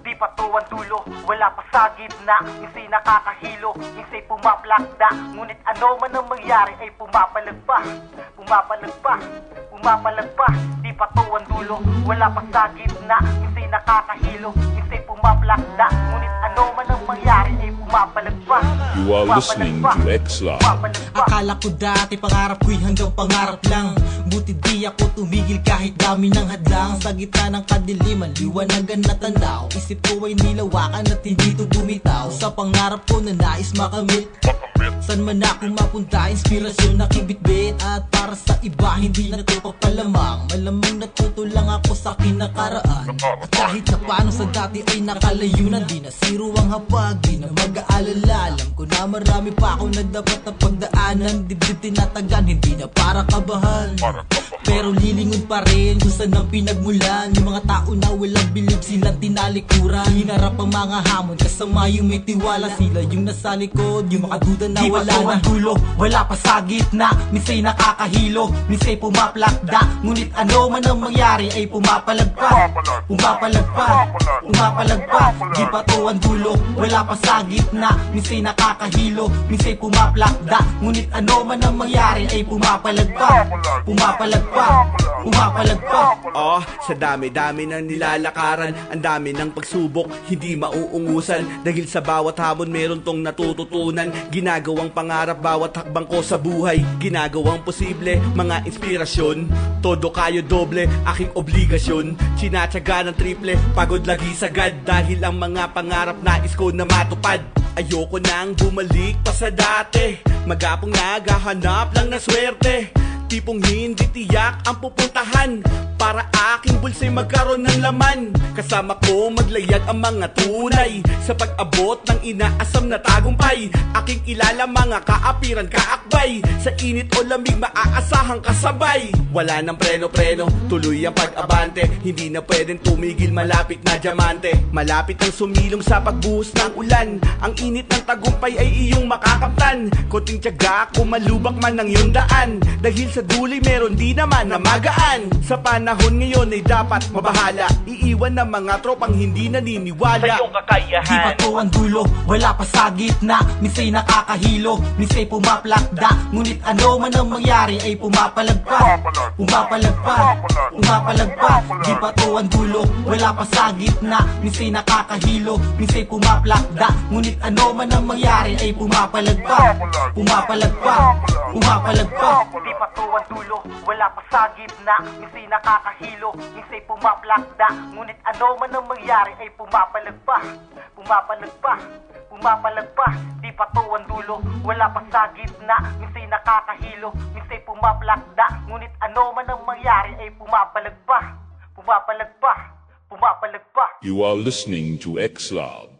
Di pa to ang dulo, wala pa sa gitna. Minsay nakakahilo, minsay pumaplakda. Ngunit ano man ang mangyari ay pumapalag pa. Pumapalag pa, pumapalag pa. Di pa to ang dulo, wala pa sa gitna. Minsay nakakahilo, minsay pumaplakda. Ngunit ano man ang mangyari ay pumapalag pa. You are listening to X-Lab. Akala ko dati pangarap ko'y hanggang pangarap lang. Buti di ako tumigil kahit dami ng hadlang. Sa gitna ng kadiliman, liwanagan na tanaw. Isip ko ay nilawakan at hindi to bumitaw. Sa pangarap ko na nais makamit, san man ako mapunta, inspirasyon na kibitbit. At para sa iba, hindi na to papalamang. Malamang natuto lang ako sa kinakaraan. At kahit na paano sa dati ay nakalayo na. Di na zero ang hapag, di na mag-aalala. Alam ko na marami pa ako na dapat na pagdaanan. Dibdib tinatagan, hindi na para kabahan. Pero lilingon pa rin kung saan ang pinagmulan. Yung mga tao na walang bilib, silang tinalikuran. Hinarap ang mga hamon, kasama yung may tiwala. Sila yung nasa likod, yung makaduda na wala na. Dulo, wala pa sa gitna. Minsay nakakahilo, minsay pumaplakda. Ngunit ano man ang mangyari ay pumapalag pa. Pumapalag pa, pumapalag pa. Di pa to ang dulo, wala pa sa gitna. Minsay nakakahilo, minsay pumaplakda. Ngunit ano man ang mangyari ay pumapalag pa. Pumapalag pa, pumapalag pa. Oh, sa dami-dami ng nilalakaran, ang dami ng pagsubok, hindi mauungusan. Dahil sa bawat hamon meron tong natututunan. Ginagawang pangarap bawat hakbang ko sa buhay. Ginagawang posible, mga inspirasyon. Todo kayo doble, aking obligasyon. Sinatsaga ng triple, pagod lagi sagad. Dahil ang mga pangarap nais ko na matupad. Ayoko nang bumalik pa sa dati. Magapong naghahanap lang na swerte. Tipong hindi tiyak ang pupuntahan para aking bulsa'y magkaroon ng laman. Kasama ko maglayag ang mga tunay sa pag-abot ng inaasam na tagumpay. Aking kilala mga kaapiran kaakbay. Sa init o lamig maaasahang kasabay. Wala nang preno-preno, tuloy ang pag-abante. Hindi na pwedeng tumigil, malapit na diamante. Malapit ang sumilong sa pagbuhos ng ulan. Ang init ng tagumpay ay iyong makakaptan. Konting tiyaga kung malubak man ang iyong daan. Dahil sa duloy meron di naman na magaan. Sa panahon ngayon ay dapat mabahala. Iiwan ng mga tropang hindi naniniwala sa iyong kakayahan. Di pa to ang dulo, wala pa sa gitna. Minsay nakakahilo, minsay pumaplakda. Ngunit ano man ang mangyari ay pumapalag pa. Pumapalag pa, pumapalag pa. Di pa to ang dulo, wala pa sa gitna. Minsay nakakahilo, minsay pumaplakda. Ngunit ano man ang mangyari ay pumapalag pa. Pumapalag pa, pumapalag pa. Di pa to ang dulo, wala pa sa gitna. Minsay nakakahilo, minsay pumaplakda. Ngunit ano man ang mangyari ay pumapalag pa. Pumapalag pa, pumapalag pa. Di pa to ang dulo, wala pa sa gitna. Minsay nakakahilo, minsay pumaplakda. Ngunit ano man ang mangyari ay pumapalag pa. Pumapalag pa, pumapalag pa. You are listening to X-Lab.